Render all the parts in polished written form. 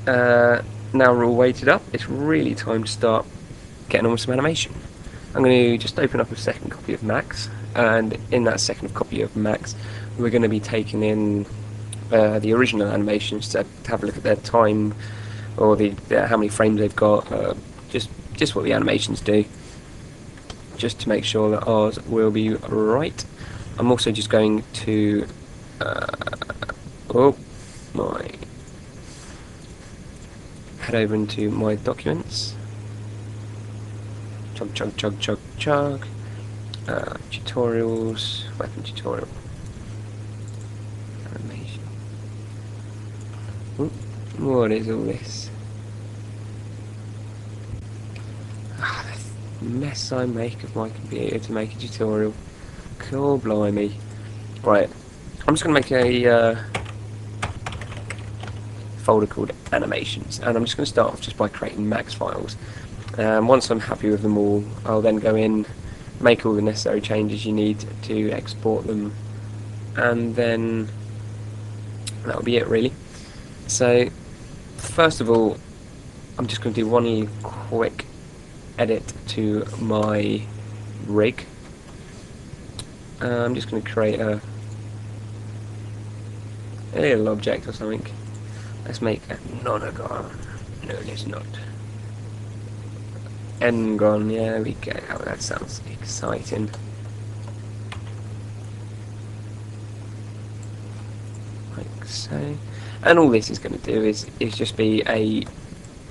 now we're all weighted up, it's really time to start getting on with some animation. I'm going to just open up a second copy of Max, and in that second copy of Max, we're going to be taking in the original animations to have a look at their time, or how many frames they've got, just what the animations do, just to make sure that ours will be right. I'm also just going to oh my head over into my documents. Chug chug chug chug chug. Tutorials, weapon tutorial, animation. Ooh, what is all this? The mess I make of my computer to make a tutorial. Cool, blimey. Right, I'm just going to make a folder called animations, and I'm just going to start off just by creating max files. Once I'm happy with them all, I'll then go in, make all the necessary changes you need to export them, and then that'll be it really. So first of all, I'm just going to do one little quick edit to my rig. I'm just going to create a little object or something. Let's make a nonagon. No, it's not. Ngon, yeah, there we go. Oh, that sounds exciting. Like so. And all this is going to do is just be a,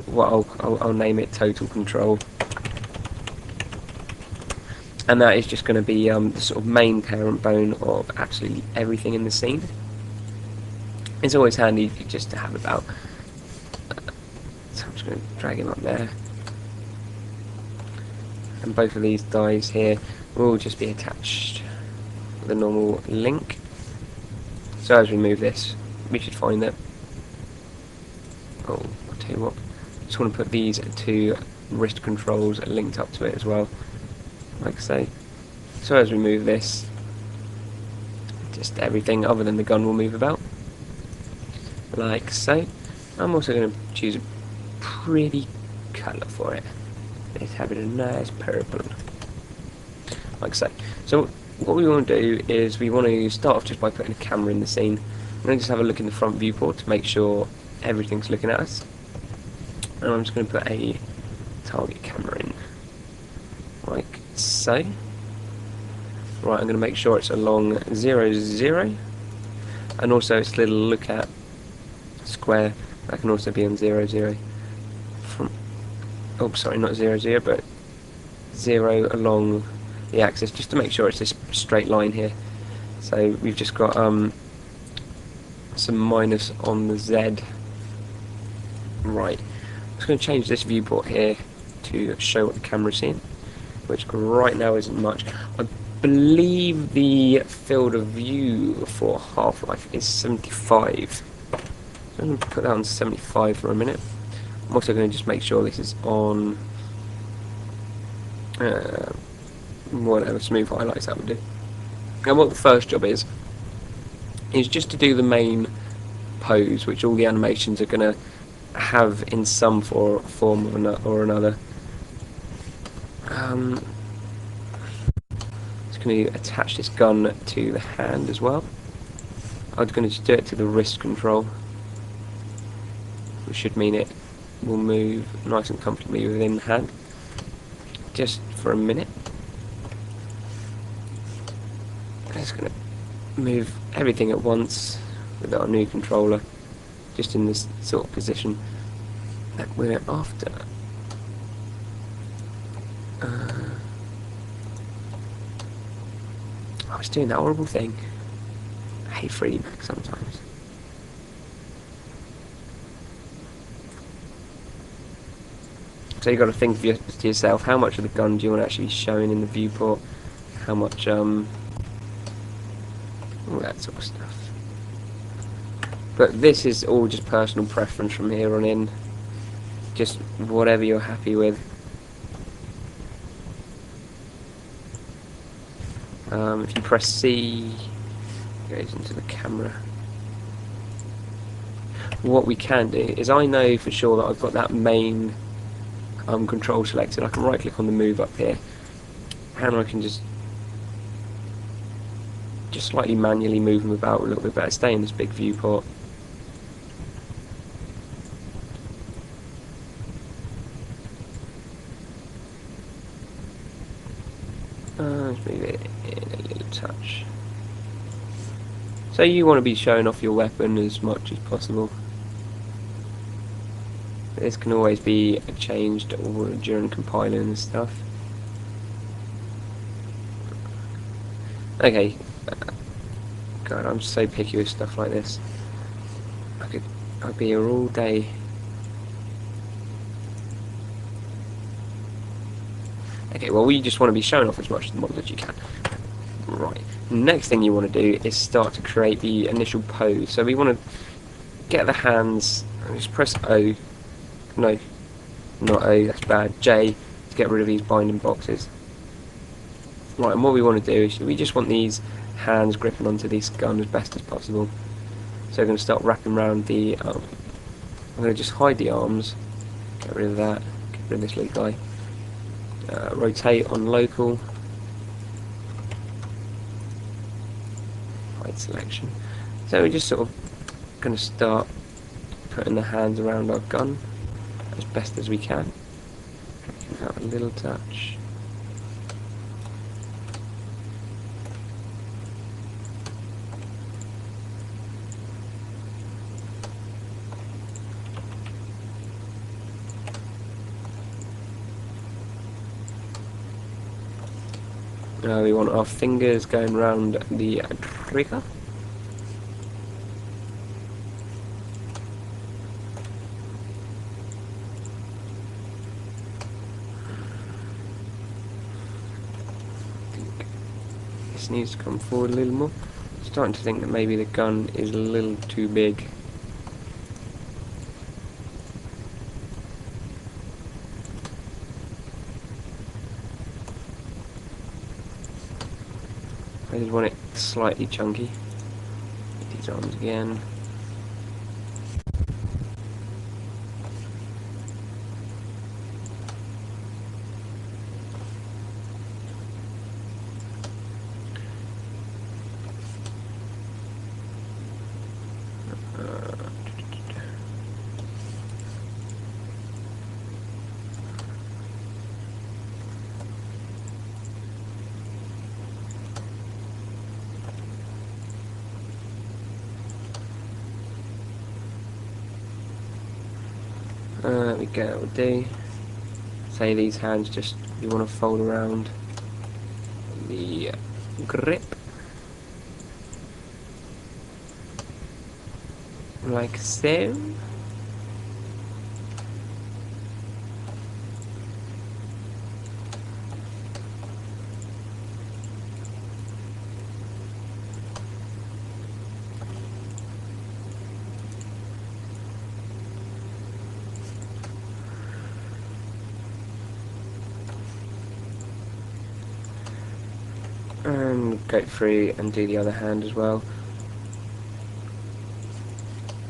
what I'll name it total control. And that is just going to be the sort of main parent bone of absolutely everything in the scene. It's always handy just to have about. So I'm just going to drag him up there. And both of these dies here will just be attached with a normal link. So as we move this, we should find that. Oh, I'll tell you what. Just want to put these two wrist controls linked up to it as well, like so. So as we move this, just everything other than the gun will move about, like so. I'm also going to choose a pretty colour for it. Let's have it a nice purple, like so. So what we want to do is we want to start off just by putting a camera in the scene. I'm going to just have a look in the front viewport to make sure everything's looking at us. And I'm just going to put a target camera in, like so. Right, I'm going to make sure it's along 0, 0, and also its little look at square, that can also be on 0, 0. Oh, sorry, not 0, 0, but 0 along the axis, just to make sure it's this straight line here. So we've just got some minus on the Z. Right, I'm just going to change this viewport here to show what the camera's seeing, which right now isn't much. I believe the field of view for Half-Life is 75. So I'm going to put that on 75 for a minute. I'm also going to just make sure this is on whatever smooth highlights that would do. And what the first job is just to do the main pose, which all the animations are going to have in some form or another. Just going to attach this gun to the hand as well. I'm going to just do it to the wrist control, which should mean it will move nice and comfortably within the hand, just for a minute. I'm just going to move everything at once with our new controller, just in this sort of position that we're after. I was doing that horrible thing. I hate 3D Max sometimes. So you've got to think to yourself, how much of the gun do you want to actually be showing in the viewport? How much, all that sort of stuff. But this is all just personal preference from here on in. Just whatever you're happy with. If you press C, it goes into the camera. what we can do is, I know for sure that I've got that main control selected. I can right click on the move up here, and I can just slightly manually move them about a little bit better, stay in this big viewport. Let's move it in a little touch. So you want to be showing off your weapon as much as possible. This can always be changed during compiling and stuff. Okay. God, I'm so picky with stuff like this. I'd be here all day. Okay, well, we just want to be showing off as much of the model as you can. Right. Next thing you want to do is start to create the initial pose. So we want to get the hands, and just press O. No, not O, that's bad. J to get rid of these binding boxes. Right, and what we want to do is we just want these hands gripping onto this gun as best as possible. So we're going to start wrapping around the I'm going to just hide the arms, get rid of that, get rid of this little guy. Rotate on local, hide selection. So we're just sort of going to start putting the hands around our gun as best as we can. Give that a little touch. We want our fingers going around the trigger. This needs to come forward a little more. Starting to think that maybe the gun is a little too big. I just want it slightly chunky. Get these arms again. There we go, we'll do. Say these hands just, you want to fold around the grip. Like so. And go through and do the other hand as well.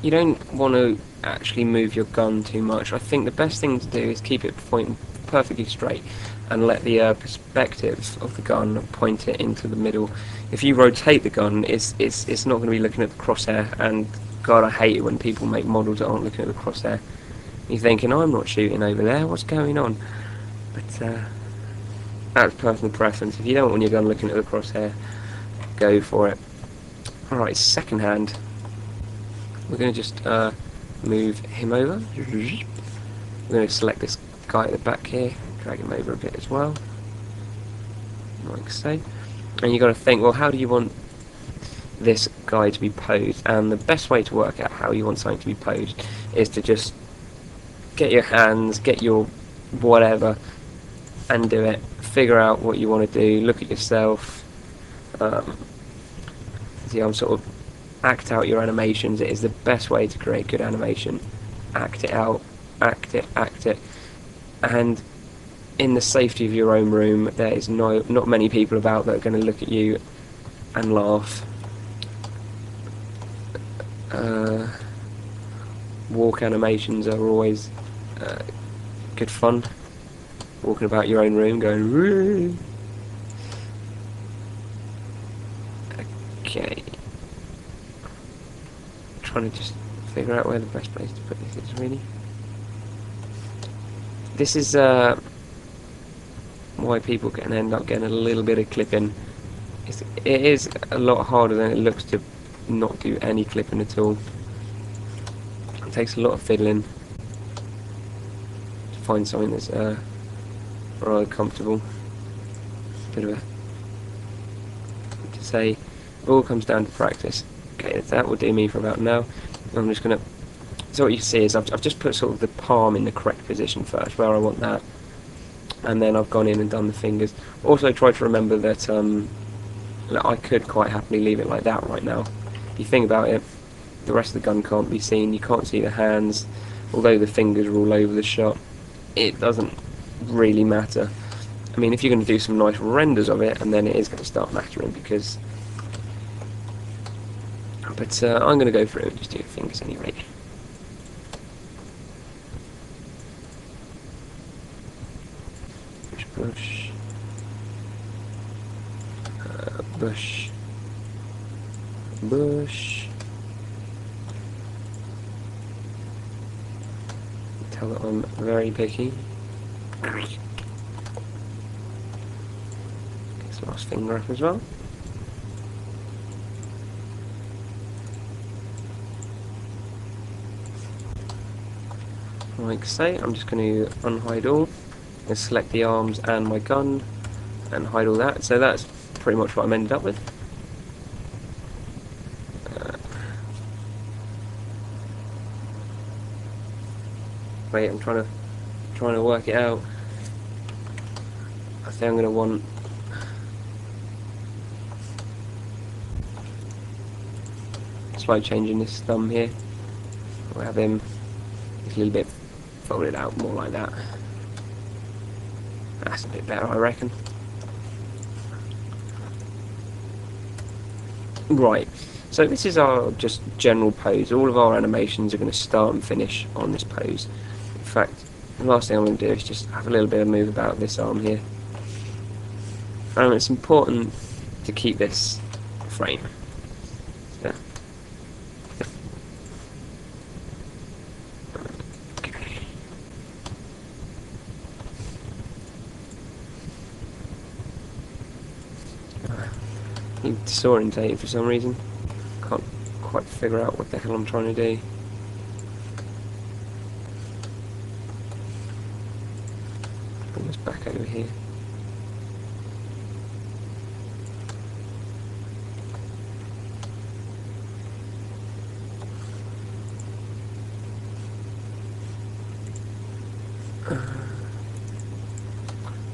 You don't want to actually move your gun too much. I think the best thing to do is keep it pointing perfectly straight and let the perspective of the gun point it into the middle. If you rotate the gun, it's not going to be looking at the crosshair, and God, I hate it when people make models that aren't looking at the crosshair. You're thinking, I'm not shooting over there, what's going on? But that's personal preference. If you don't want your gun looking at the crosshair, go for it. Alright, second hand. We're going to just move him over. We're going to select this guy at the back here, drag him over a bit as well, like so. And you've got to think, well, how do you want this guy to be posed? And the best way to work out how you want something to be posed is to just get your hands, get your whatever, and do it. Figure out what you want to do, look at yourself. See, I'm sort of act out your animations. It is the best way to create good animation. Act it out, act it, and in the safety of your own room, there is not many people about that are going to look at you and laugh. walk animations are always good fun. Walking about your own room going woo. Okay. Trying to just figure out where the best place to put this is really. This is why people can end up getting a little bit of clipping. It is a lot harder than it looks to not do any clipping at all. It takes a lot of fiddling to find something that's rather comfortable. Bit of a to say, it all comes down to practice. Okay, that will do me for about now. I'm just gonna. So what you see is I've just put sort of the palm in the correct position first, where I want that, and then I've gone in and done the fingers. Also, try to remember that I could quite happily leave it like that right now. If you think about it, the rest of the gun can't be seen. You can't see the hands, although the fingers are all over the shot. It doesn't really matter. I mean, if you're going to do some nice renders of it, and then it is going to start mattering because. But I'm going to go through and just do the fingers anyway. Bush, bush, bush. Tell that I'm very picky. Get the last finger up as well. Like so, I'm just going to unhide all. And select the arms and my gun and hide all that. So that's pretty much what I'm ended up with. Wait, I'm trying to work it out. I think I'm going to want slight change in this thumb here. We'll have him a little bit folded out more like that. That's a bit better, I reckon. Right, so this is our just general pose. All of our animations are going to start and finish on this pose. In fact, the last thing I'm going to do is just have a little bit of move about this arm here. It's important to keep this frame. Yeah. Disorientated for some reason. Can't quite figure out what the hell I'm trying to do. Bring this back over here.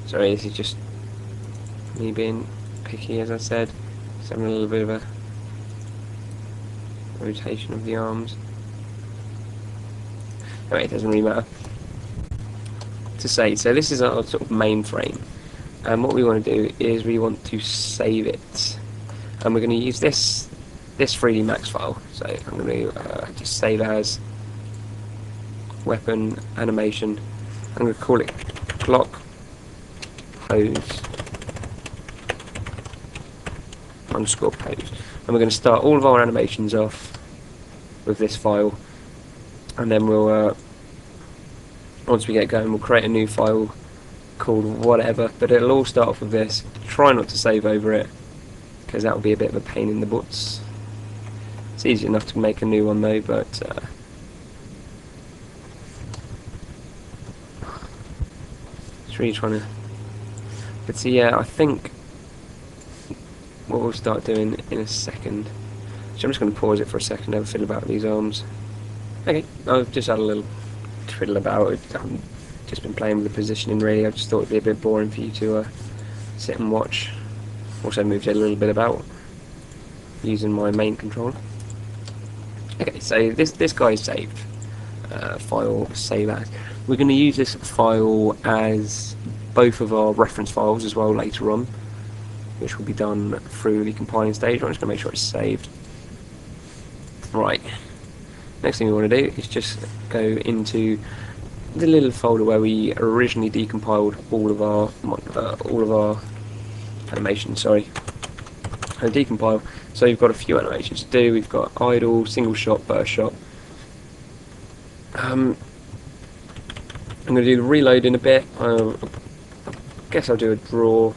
Sorry, this is just me being picky, as I said. Just having a little bit of a rotation of the arms. Anyway, it doesn't really matter to say. So this is our sort of main frame, and what we want to do is we want to save it, and we're going to use this 3D Max file. So I'm going to just save as weapon animation. I'm going to call it clock pose underscore pose, and we're going to start all of our animations off with this file, and then we'll once we get going we'll create a new file called whatever, but it'll all start off with this. Try not to save over it because that will be a bit of a pain in the butts. It's easy enough to make a new one though, but it's really trying to. But so yeah, I think what we'll start doing in a second. So I'm just going to pause it for a second, have a fiddle about these arms. Okay, I've just had a little twiddle about it. I've just been playing with the positioning really. I just thought it'd be a bit boring for you to sit and watch. Also moved it a little bit about using my main controller. Okay, so this guy is saved. File save as. We're going to use this file as both of our reference files as well later on, which will be done through the compiling stage. I'm just going to make sure it's saved. Right, Next thing we want to do is just go into the little folder where we originally decompiled all of our animations. Sorry, and decompile. So you've got a few animations to do. We've got idle, single shot, burst shot. I'm going to do the reload in a bit. I guess I'll do a draw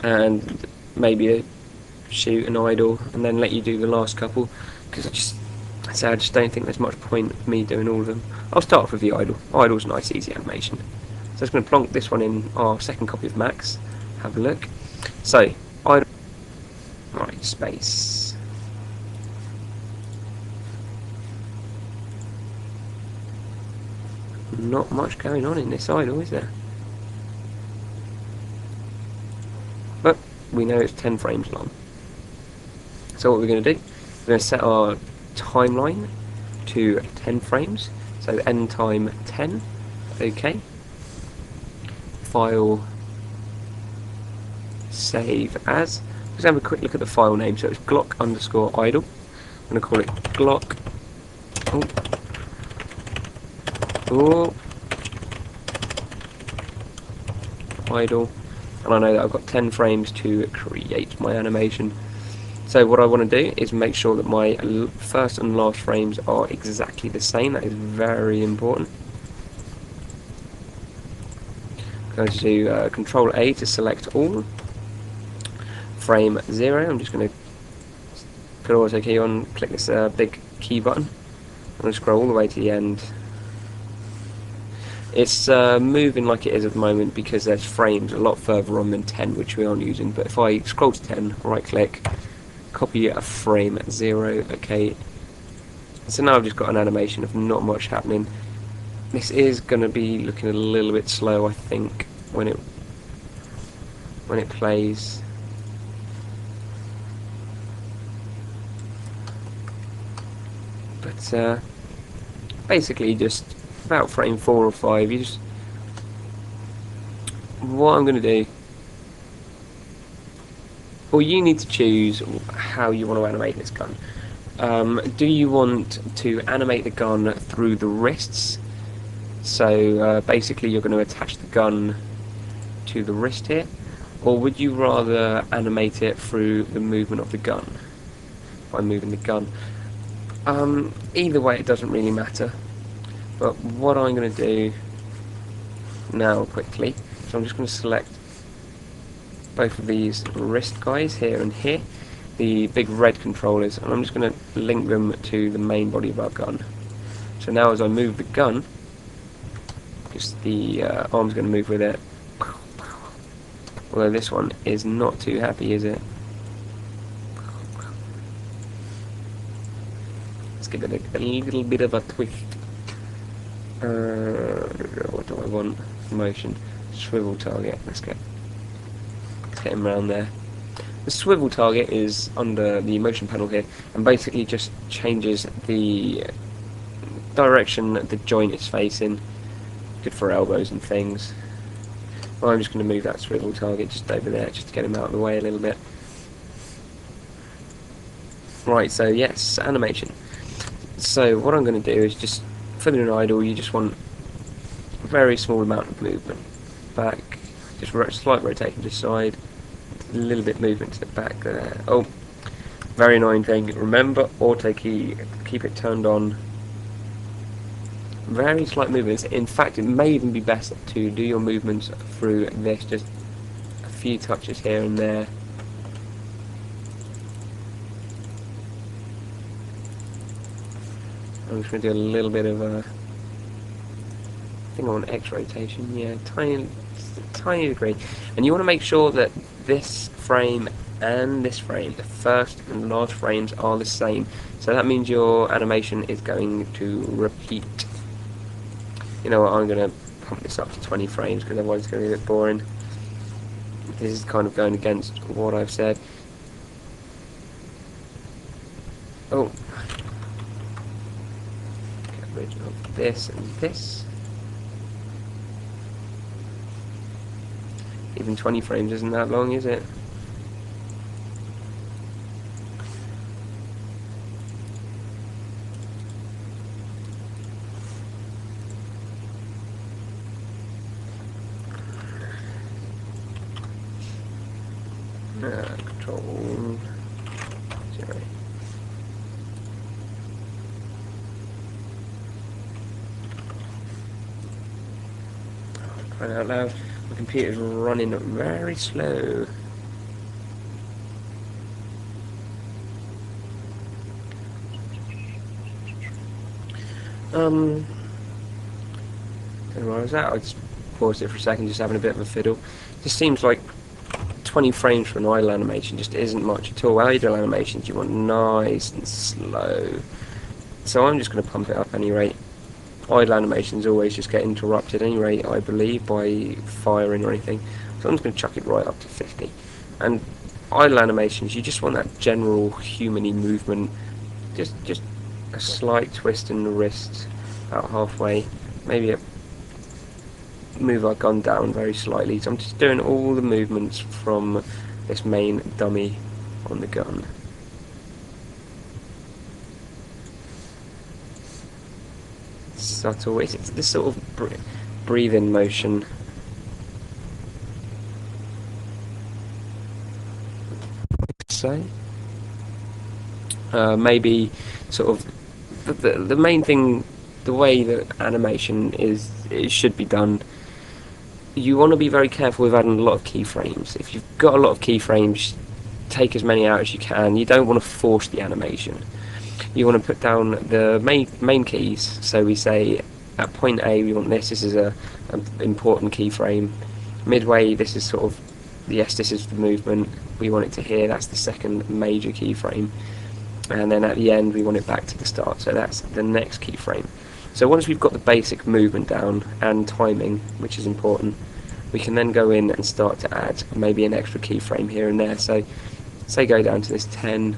and maybe a shoot and idle, and then let you do the last couple, because I just don't think there's much point of me doing all of them. I'll start off with the idle. Idle's a nice easy animation. So I'm just going to plonk this one in our second copy of Max. Have a look. So, idle. Right, space. Not much going on in this idle, is there? But we know it's 10 frames long. So what we're going to do, we're going to set our timeline to 10 frames. So end time 10. OK. File. Save as. Let's have a quick look at the file name. So it's Glock_idle. I'm going to call it Glock. Idle. And I know that I've got 10 frames to create my animation. So what I want to do is make sure that my first and last frames are exactly the same. That is very important. I'm going to do Control A to select all. Frame 0. I'm just going to put auto key on, click this big key button. I'm going to scroll all the way to the end. It's moving like it is at the moment because there's frames a lot further on than 10, which we aren't using. But if I scroll to 10, right click, copy a frame 0, okay. So now I've just got an animation of not much happening. This is going to be looking a little bit slow, I think, when it plays. But basically just about frame 4 or 5, what I'm going to do, well, you need to choose how you want to animate this gun. Do you want to animate the gun through the wrists? So basically you're going to attach the gun to the wrist here, or would you rather animate it through the movement of the gun, by moving the gun? Either way it doesn't really matter. But what I'm going to do now quickly, so I'm just going to select both of these wrist guys here and here, the big red controllers, and I'm just going to link them to the main body of our gun. So now as I move the gun, just the arm's going to move with it. Although this one is not too happy, is it? Let's give it a little bit of a twist. What do I want? Motion. Swivel target. Let's get him around there. The swivel target is under the motion panel here, and basically just changes the direction that the joint is facing. Good for elbows and things. Well, I'm just going to move that swivel target just over there, just to get him out of the way a little bit. Right, so yes, animation. So what I'm going to do is just, for an idle, you just want a very small amount of movement. Back, just slight rotation to the side, a little bit movement to the back there. Oh, very annoying thing. Remember, auto key, keep it turned on. Very slight movements. In fact, it may even be best to do your movements through this, just a few touches here and there. I'm just going to do a little bit of a, I think I want X rotation, yeah, tiny degree. And you want to make sure that this frame and this frame, the first and last frames, are the same. So that means your animation is going to repeat. You know what, I'm going to pump this up to 20 frames because otherwise it's going to be a bit boring. This is kind of going against what I've said. Oh. Get rid of this and this. Even 20 frames isn't that long, is it? Control 0. Crying out loud, my computer's running very slow. Don't know where I was at. I just paused it for a second, just having a bit of a fiddle. Just seems like 20 frames for an idle animation just isn't much at all. Idle animations you want nice and slow. So I'm just going to pump it up at any rate. Idle animations always just get interrupted at any rate, I believe, by firing or anything. So I'm just going to chuck it right up to 50. And idle animations, you just want that general human-y movement. Just a slight twist in the wrist about halfway. Maybe move our gun down very slightly. So I'm just doing all the movements from this main dummy on the gun. Subtle. It's this sort of breathing motion. Say. Maybe sort of the main thing, the way that animation it should be done. You want to be very careful with adding a lot of keyframes. If you've got a lot of keyframes, take as many out as you can. You don't want to force the animation. You want to put down the main keys. So we say at point A we want this. This is an important keyframe. Midway, this is sort of yes, this is the movement. We want it to here. That's the second major keyframe. And then at the end we want it back to the start. So that's the next keyframe. So once we've got the basic movement down and timing, which is important, we can then go in and start to add maybe an extra keyframe here and there. So say go down to this 10,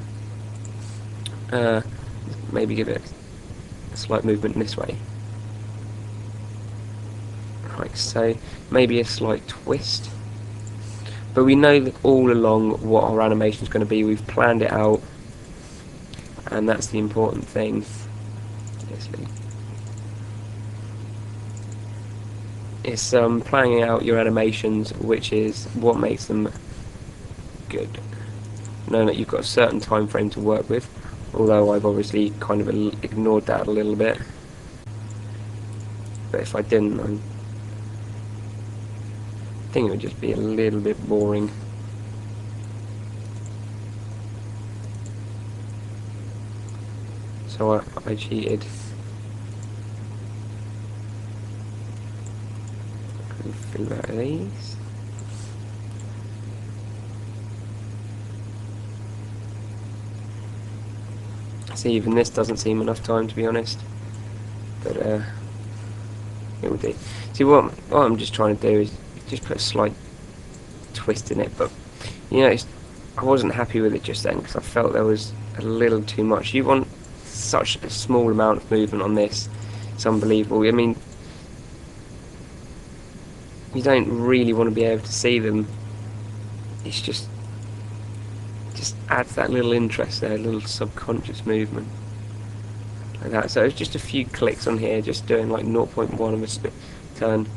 maybe give it a slight movement this way. Like so, maybe a slight twist. But we know that all along what our animation is going to be. We've planned it out, and that's the important thing. It's planning out your animations, which is what makes them good. Knowing that you've got a certain time frame to work with, although I've obviously kind of ignored that a little bit. But if I didn't, I think it would just be a little bit boring. So I cheated. Few out of these. See, even this doesn't seem enough time, to be honest. But it will do. See, what I'm just trying to do is just put a slight twist in it. But you know, I wasn't happy with it just then because I felt there was a little too much. You want such a small amount of movement on this. It's unbelievable. I mean, you don't really want to be able to see them. It's just adds that little interest there, a little subconscious movement like that. So it's just a few clicks on here, just doing like 0.1 of a split turn.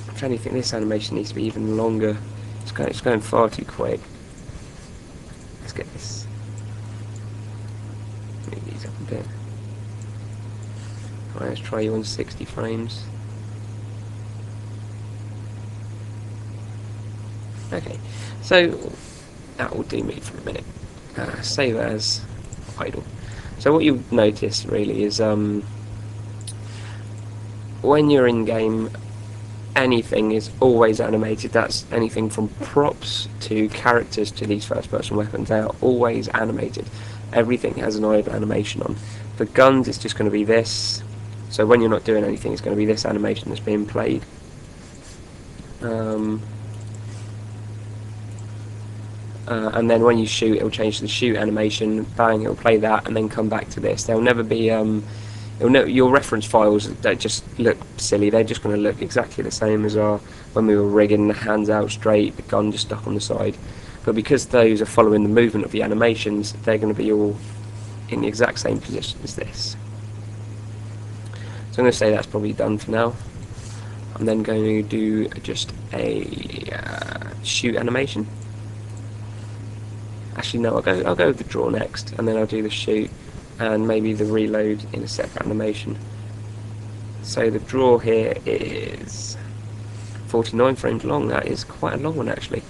I'm trying to think this animation needs to be even longer. It's going far too quick. Let's get this. Move these up a bit. Right, let's try you on 60 frames. Okay, so that will do me for a minute. Save as idle. So what you'll notice really is when you're in game, anything is always animated. That's anything from props to characters to these first-person weapons. They are always animated. Everything has an idle animation on. For guns, it's just going to be this. So when you're not doing anything, it's going to be this animation that's being played. And then when you shoot, it'll change to the shoot animation, bang, it'll play that, and then come back to this. There'll never be, your reference files that just look silly. They're just going to look exactly the same as when we were rigging, the hands out straight, the gun just stuck on the side. But because those are following the movement of the animations, they're going to be all in the exact same position as this. So I'm going to say that's probably done for now. I'm then going to do just a shoot animation. Actually, no, I'll go with the draw next, and then I'll do the shoot, and maybe the reload in a separate animation. So the draw here is 49 frames long. That is quite a long one, actually.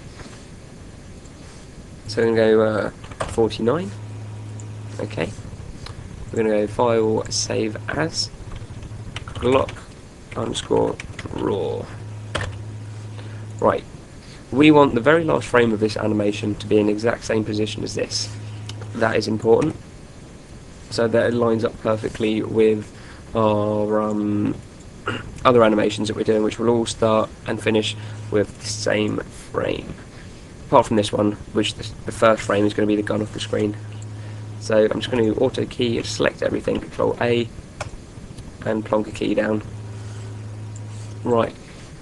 So I'm going to go 49. Okay. We're going to go File, Save As, Glock_draw. Right. We want the very last frame of this animation to be in the exact same position as this. That is important, so that it lines up perfectly with our other animations that we're doing, which will all start and finish with the same frame. Apart from this one, which the first frame is going to be the gun off the screen. So I'm just going to auto key, select everything, Control A, and plonk a key down. Right,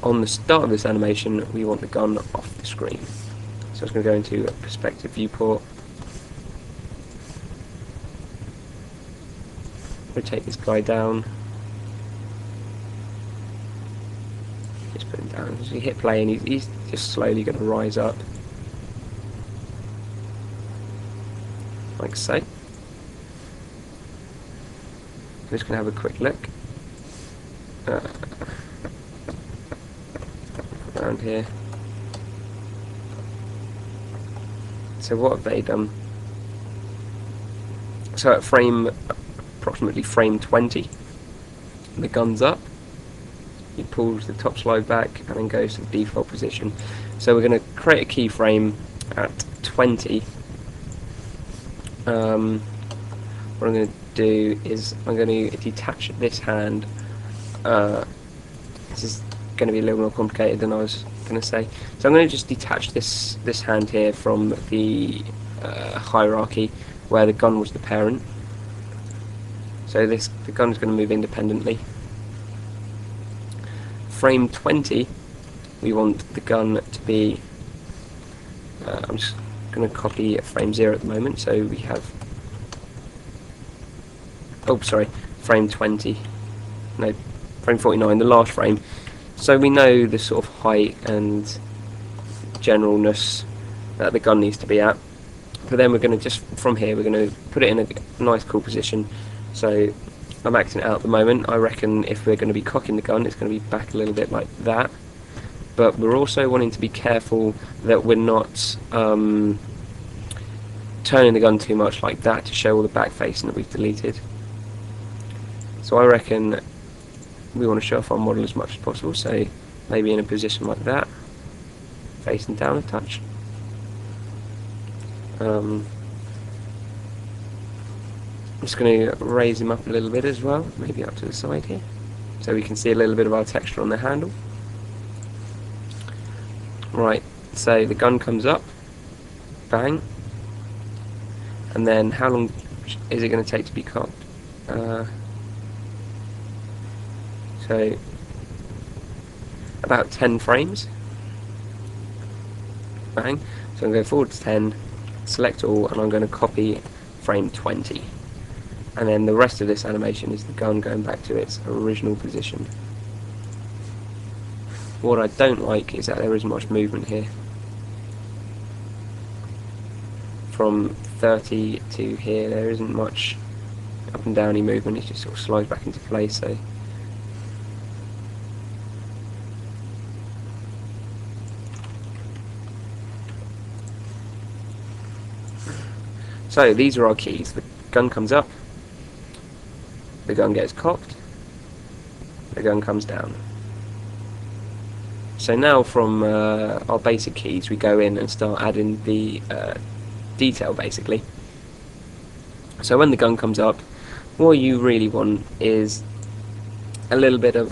on the start of this animation, we want the gun off the screen. So it's going to go into a perspective viewport. Rotate this guy down. Just put him down. As you hit play, and he's just slowly going to rise up, like so. I'm just going to have a quick look around here. So what have they done? So at approximately frame 20, the gun's up. He pulls the top slide back and then goes to the default position. So we're going to create a keyframe at 20. What I'm going to do is I'm going to detach this hand. This is going to be a little more complicated than I was going to say. So I'm going to just detach this hand here from the hierarchy where the gun was the parent. So the gun is going to move independently. Frame 20, we want the gun to be, I'm just going to copy frame 0 at the moment, so we have, frame 20, no, frame 49, the last frame. So we know the sort of height and generalness that the gun needs to be at. But then we're going to just, from here, we're going to put it in a nice cool position. So I'm acting it out at the moment. I reckon if we're going to be cocking the gun, it's going to be back a little bit like that. But we're also wanting to be careful that we're not turning the gun too much like that to show all the back facing that we've deleted. So I reckon we want to show off our model as much as possible, so maybe in a position like that, facing down a touch. I'm just going to raise him up a little bit as well, maybe up to the side here, so we can see a little bit of our texture on the handle. Right, so the gun comes up, bang, and then how long is it going to take to be cocked? So about 10 frames, bang. So I'm going to go forward to 10, select all, and I'm going to copy frame 20. And then the rest of this animation is the gun going back to its original position. What I don't like is that there isn't much movement here. From 30 to here, there isn't much up and downy movement, it just sort of slides back into place. So these are our keys. The gun comes up, the gun gets cocked, the gun comes down. So now from our basic keys we go in and start adding the detail basically. So when the gun comes up, what you really want is a little bit of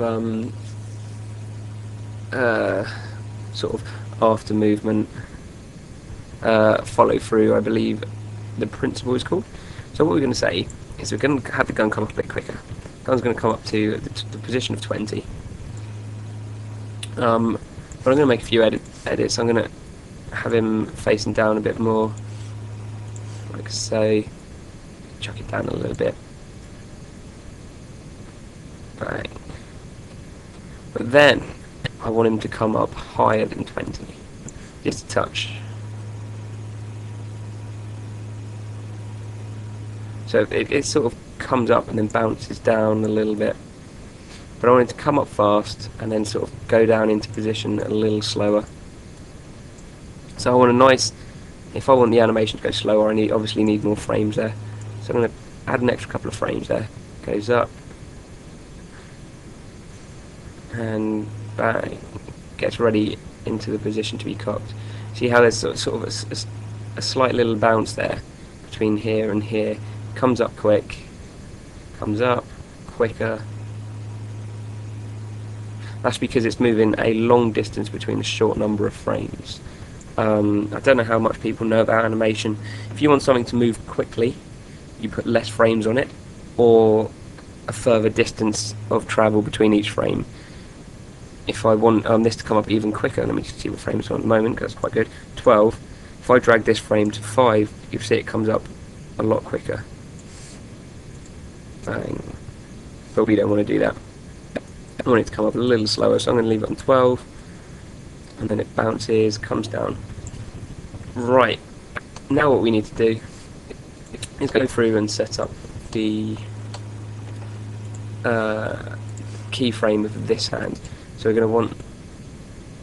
sort of after movement, follow through, I believe the principle is called. So what we're going to say is we're going to have the gun come up a bit quicker. The gun's going to come up to the position of 20. But I'm going to make a few edits. I'm going to have him facing down a bit more, like so. Chuck it down a little bit. Right. But then I want him to come up higher than 20, just a touch. So it sort of comes up and then bounces down a little bit. But I want it to come up fast and then sort of go down into position a little slower. So I want a nice, if I want the animation to go slower, I obviously need more frames there. So I'm going to add an extra couple of frames there. Goes up. And bang. Gets ready into the position to be cocked. See how there's sort of a slight little bounce there between here and here. Comes up quick, comes up quicker. That's because it's moving a long distance between a short number of frames. I don't know how much people know about animation. If you want something to move quickly, you put less frames on it, or a further distance of travel between each frame. If I want this to come up even quicker, let me just see what frame it's on at the moment, because that's quite good. 12. If I drag this frame to 5, you'll see it comes up a lot quicker. Bang. But we don't want to do that. I want it to come up a little slower, so I'm going to leave it on 12. And then it bounces, comes down. Right. Now what we need to do is go through and set up the keyframe of this hand. So we're going to want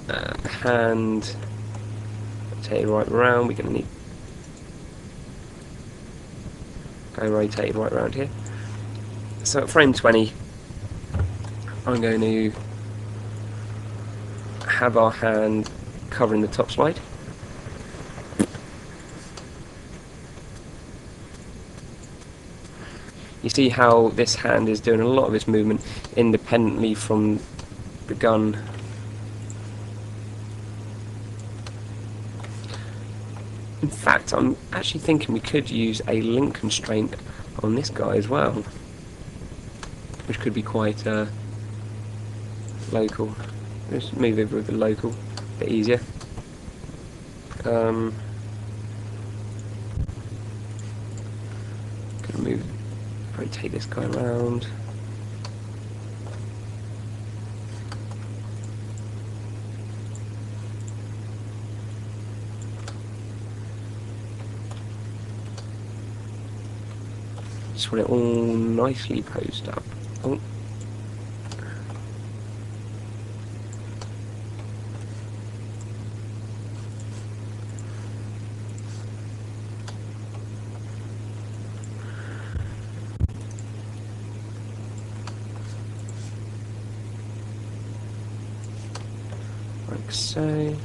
the hand rotated right around. We're going to need go rotated right around here. So at frame 20, I'm going to have our hand covering the top slide. You see how this hand is doing a lot of its movement independently from the gun. In fact, I'm actually thinking we could use a link constraint on this guy as well, which could be quite local. Just move over with the local, a bit easier. Gonna rotate this guy around. Just want it all nicely posed up. Oh. Like so.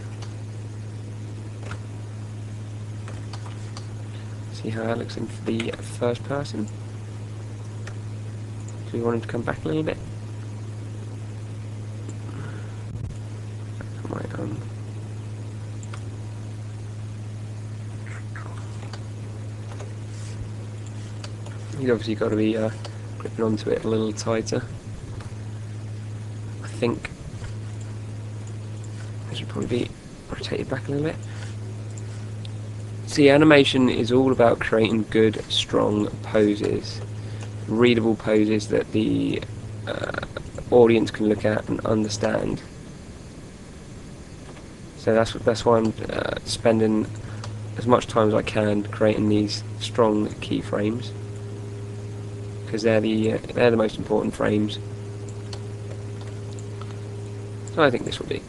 See how that looks in the first person. Do we want him to come back a little bit? Right, you've obviously got to be gripping onto it a little tighter. I think it should probably be rotated back a little bit. See, animation is all about creating good, strong poses, readable poses that the audience can look at and understand. So that's why I'm spending as much time as I can creating these strong keyframes, because they're the most important frames. So I think this will do.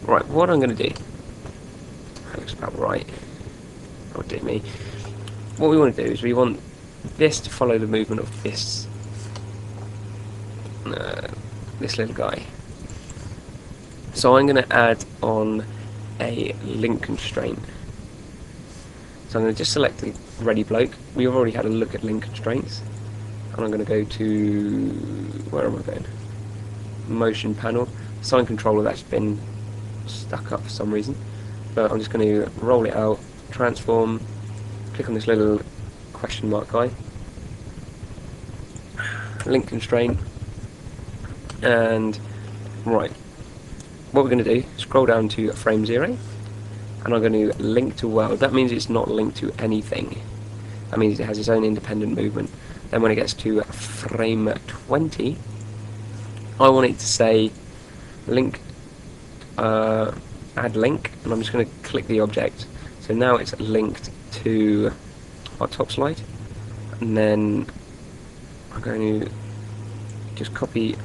Right, what I'm going to do, that looks about right. Oh dear me. What we want to do is we want this to follow the movement of this this little guy. So I'm going to add on a link constraint. So I'm going to just select the ready bloke. We've already had a look at link constraints, and I'm going to go to, where am I going? Motion panel. Sign controller, that's been stuck up for some reason, but I'm just going to roll it out, transform, click on this little question mark guy, link constraint, and right, what we're going to do, scroll down to frame 0, and I'm going to link to world. That means it's not linked to anything. That means it has its own independent movement. Then when it gets to frame 20, I want it to say link, add link, and I'm just going to click the object. So now it's linked to our top slide. and then I'm going to just copy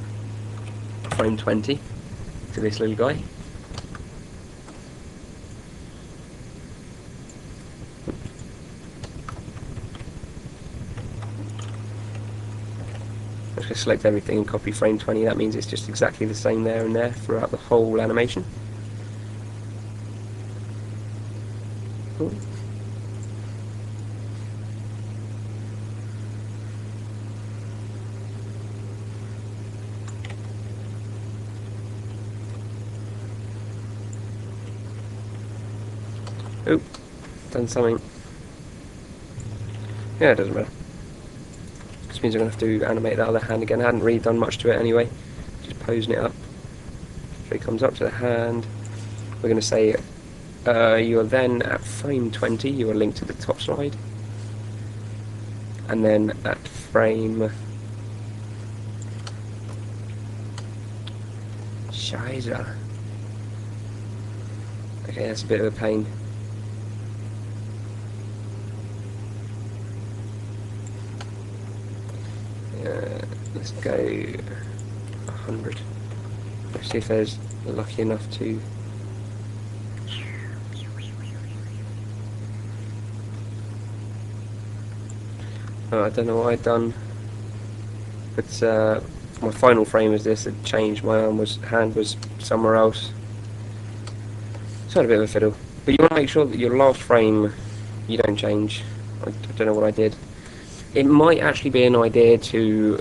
frame 20 to this little guy. I'm just going to select everything and copy frame 20. That means it's just exactly the same there and there throughout the whole animation. Cool. Oh, done something. Yeah, it doesn't matter. This means I'm going to have to animate that other hand again. I hadn't really done much to it anyway. Just posing it up. So it comes up to the hand. We're going to say you are then at frame 20, you are linked to the top slide. And then at frame... Scheiße. Okay, that's a bit of a pain. Let's go 100. Let's see if there's lucky enough to... Oh, I don't know what I've done, but my final frame is this. It changed. My hand was somewhere else. It's had a bit of a fiddle. But you want to make sure that your last frame you don't change. I don't know what I did. It might actually be an idea to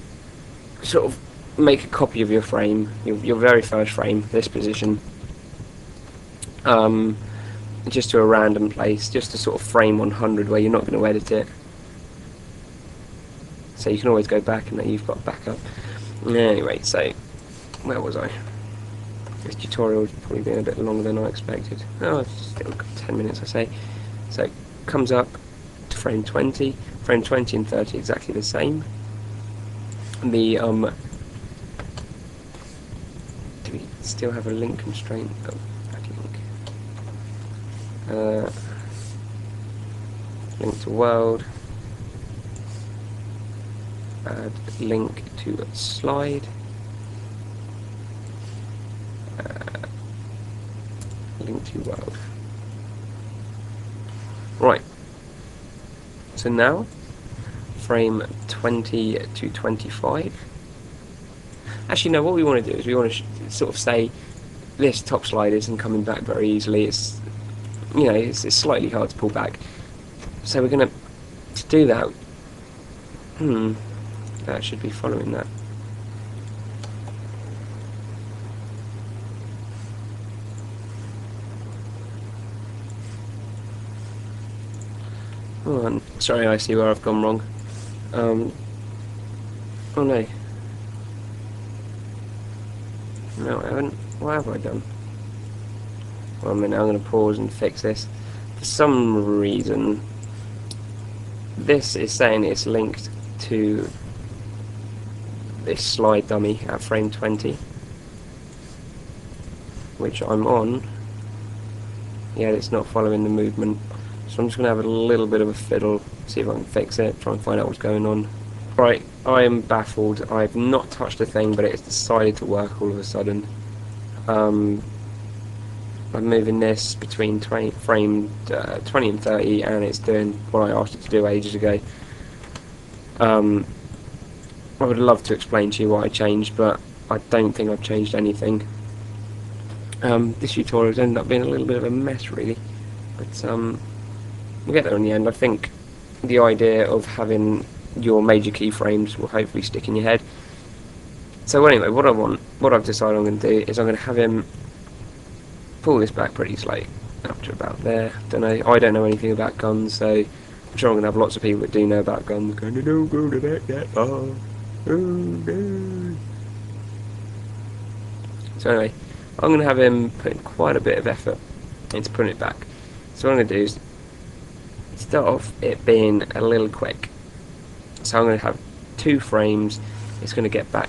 sort of make a copy of your frame, your very first frame, this position, just to a random place, just to sort of frame 100 where you're not going to edit it. So you can always go back and then you've got backup. Anyway, so where was I? This tutorial's probably been a bit longer than I expected. Oh, it's still got 10 minutes, I say. So it comes up to frame 20. Frame 20 and 30 exactly the same. The do we still have a link constraint? Oh, link. Link to world. Add link to slide. Link to world. Right. So now, frame 20 to 25. Actually, no. What we want to do is we want to sort of say this top slide isn't coming back very easily. It's, you know, it's slightly hard to pull back. So we're going to do that. That should be following that. Oh, sorry, I see where I've gone wrong. Oh no. No, I haven't. What have I done? Well, a minute, I'm going to pause and fix this. For some reason, this is saying it's linked to this slide dummy at frame 20, which I'm on. Yeah, it's not following the movement. So I'm just going to have a little bit of a fiddle, see if I can fix it, try and find out what's going on. Right, I am baffled. I've not touched a thing, but it's decided to work all of a sudden. I'm moving this between frame 20 and 30, and it's doing what I asked it to do ages ago. I would love to explain to you what I changed, but I don't think I've changed anything. This tutorial's ended up being a little bit of a mess, really, but we'll get there in the end. I think the idea of having your major keyframes will hopefully stick in your head. So anyway, what I've decided I'm going to do is I'm going to have him pull this back pretty slow, up to about there. I don't know anything about guns, so I'm sure I'm going to have lots of people that do know about guns going, don't go to that far. Oh, no. So anyway, I'm going to have him put quite a bit of effort into putting it back. So what I'm going to do is start off it being a little quick. So I'm going to have 2 frames. It's going to get back.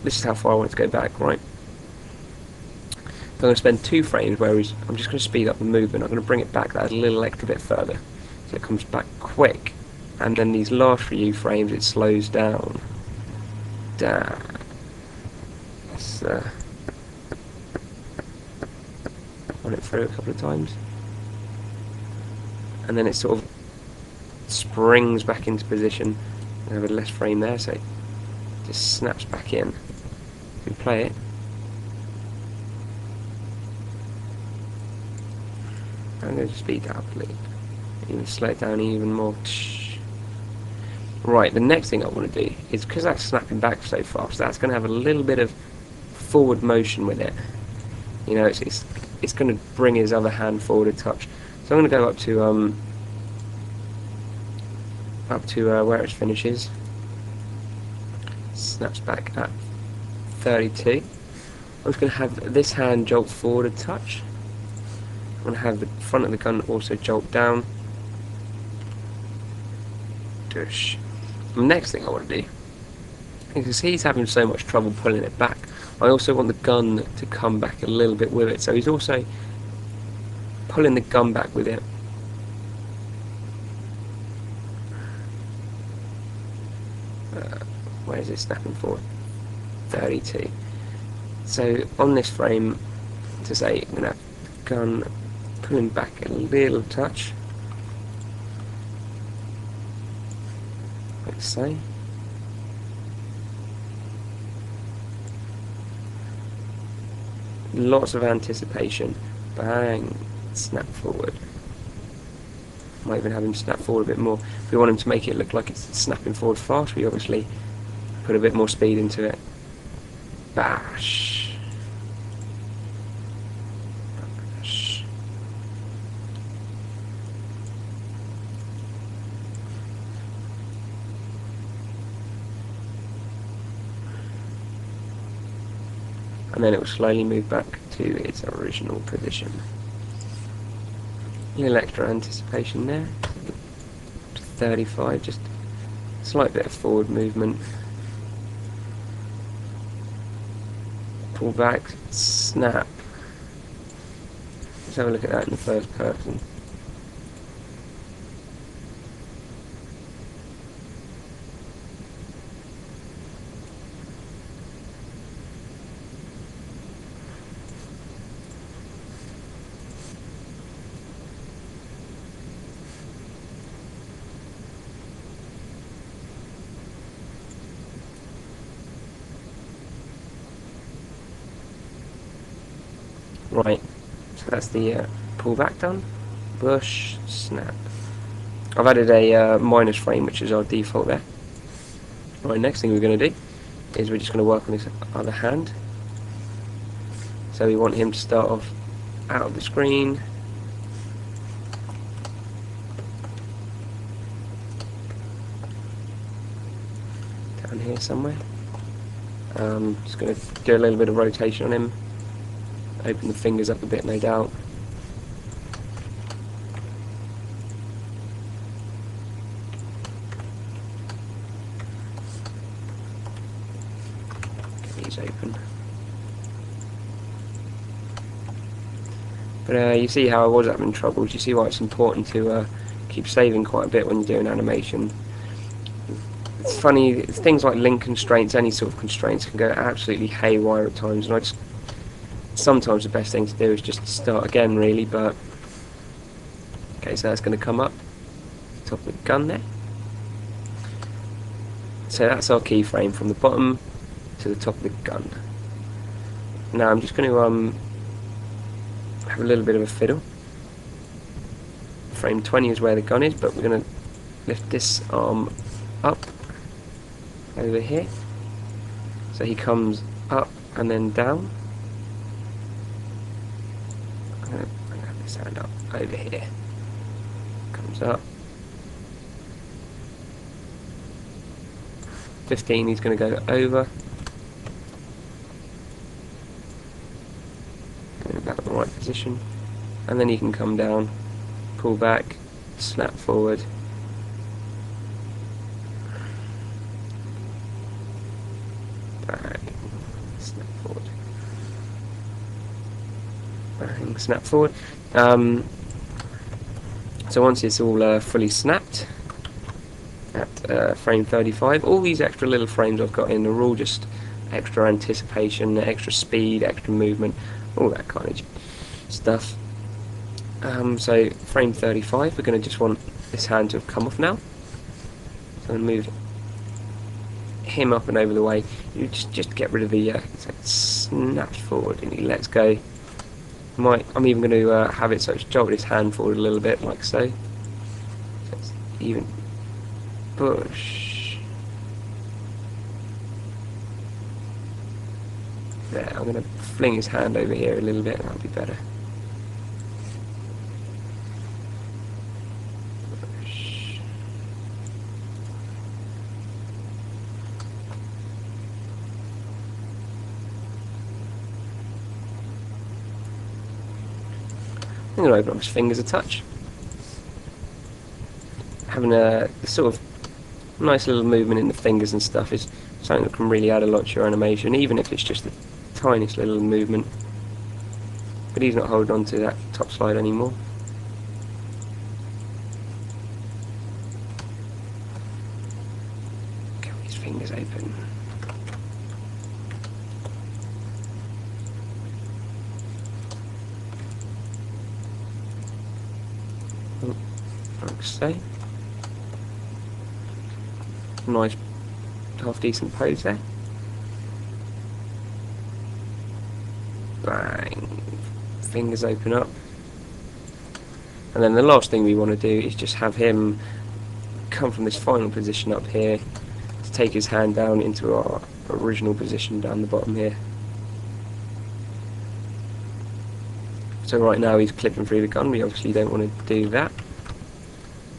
This is how far I want it to go back, right? So I'm going to spend 2 frames, whereas I'm just going to speed up the movement. I'm going to bring it back that a little extra bit further, so it comes back quick. and then these last few frames it slows down. Damn. Let's run it through a couple of times, and then it sort of springs back into position. I have a less frame there, so it just snaps back in. If we play it, I'm going to speed it up a little, even slow it down even more. Right, the next thing I want to do is, because that's snapping back so fast, that's going to have a little bit of forward motion with it. You know, it's going to bring his other hand forward a touch. So I'm going to go up to where it finishes. Snaps back at 32. I'm just going to have this hand jolt forward a touch. I'm going to have the front of the gun also jolt down. Dush. The next thing I want to do, because he's having so much trouble pulling it back, I also want the gun to come back a little bit with it. So he's also pulling the gun back with it. Where is it snapping forward? 32. So on this frame, to say, I'm going to have the gun pulling back a little touch, like so. Lots of anticipation. Bang, snap forward. Might even have him snap forward a bit more. If we want him to make it look like it's snapping forward fast, we obviously put a bit more speed into it. Bash. Bash. And then it will slowly move back to its original position. A little extra anticipation there. 35, just a slight bit of forward movement. Pull back, snap. Let's have a look at that in the first person. Right, so that's the pull back done. Bush, snap. I've added a minus frame, which is our default there. Right, next thing we're going to do is we're just going to work on this other hand. So we want him to start off out of the screen. Down here somewhere. Just going to do a little bit of rotation on him. Open the fingers up a bit, no doubt. Get these open. But you see how I was having trouble. You see why it's important to keep saving quite a bit when you're doing animation. It's funny, things like link constraints, any sort of constraints, can go absolutely haywire at times, and sometimes the best thing to do is just start again, really. But okay, so that's going to come up top of the gun there. So that's our keyframe from the bottom to the top of the gun. Now I'm just going to have a little bit of a fiddle. Frame 20 is where the gun is, but we're going to lift this arm up over here, so he comes up and then down. I'm going to have this hand up over here, comes up. 15, he's going to go over, in about the right position, and then he can come down, pull back, snap forward. Bang, snap forward. Bang, snap forward. So once it's all fully snapped, at frame 35. All these extra little frames I've got in are all just extra anticipation, extra speed, extra movement, all that kind of stuff. So frame 35, we're going to just want this hand to have come off now. So I'm going to move him up and over the way. You just get rid of the so it snaps forward and he lets go. I'm even going to have it so it's jolt his hand forward a little bit, like so. So it's even push. There, I'm going to fling his hand over here a little bit, that'll be better. Push. I'm going to open up his fingers a touch. Having a sort of nice little movement in the fingers and stuff is something that can really add a lot to your animation, even if it's just the tiniest little movement. But he's not holding on to that top slide anymore. Get his fingers open. Like so. Nice, half decent pose there. Bang. Fingers open up. And then the last thing we want to do is just have him come from this final position up here to take his hand down into our original position down the bottom here. So right now he's clipping through the gun, we obviously don't want to do that.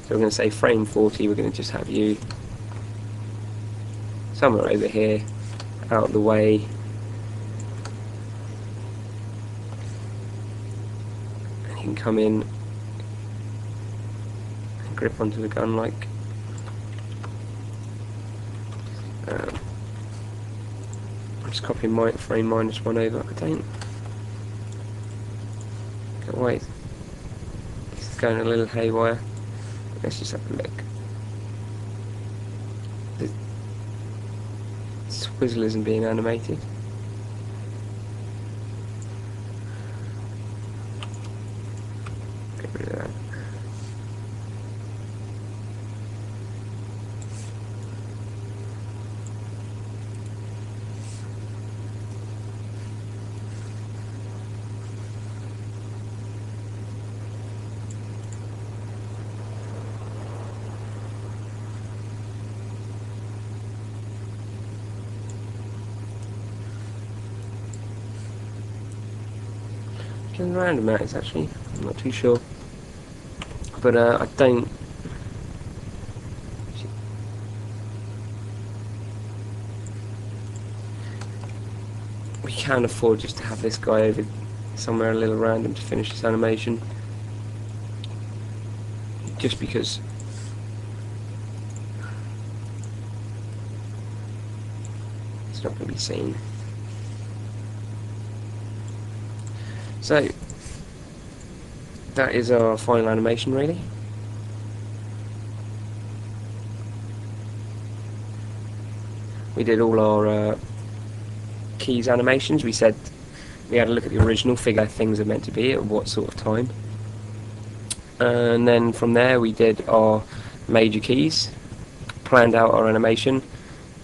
So we're going to say frame 40, we're going to just have you somewhere over here, out of the way. And he can come in and grip onto the gun like. I'm just copying my frame -1 over, I don't. Wait, this is going a little haywire. Let's just have a look. The swizzle isn't being animated. Get rid of that. Getting random at it actually, I'm not too sure. But I don't. We can't afford just to have this guy over somewhere a little random to finish this animation. Just because it's not going to be seen. So, that is our final animation really. We did all our keys animations. We said we had a look at the original, figure out things are meant to be at what sort of time. And then from there we did our major keys, planned out our animation,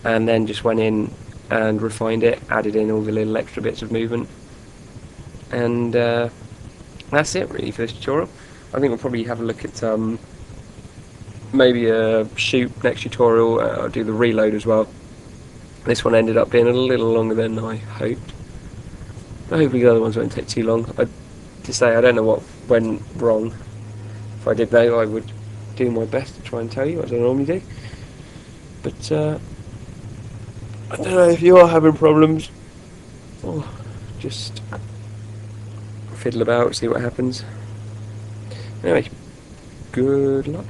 and then just went in and refined it, added in all the little extra bits of movement. And that's it really for this tutorial. I think we'll probably have a look at maybe a shoot next tutorial. I'll do the reload as well. This one ended up being a little longer than I hoped. Hopefully the other ones won't take too long. To say I don't know what went wrong. If I did know, I would do my best to try and tell you, as I normally do. But I don't know if you are having problems. Oh, just fiddle about, see what happens. Anyway, good luck.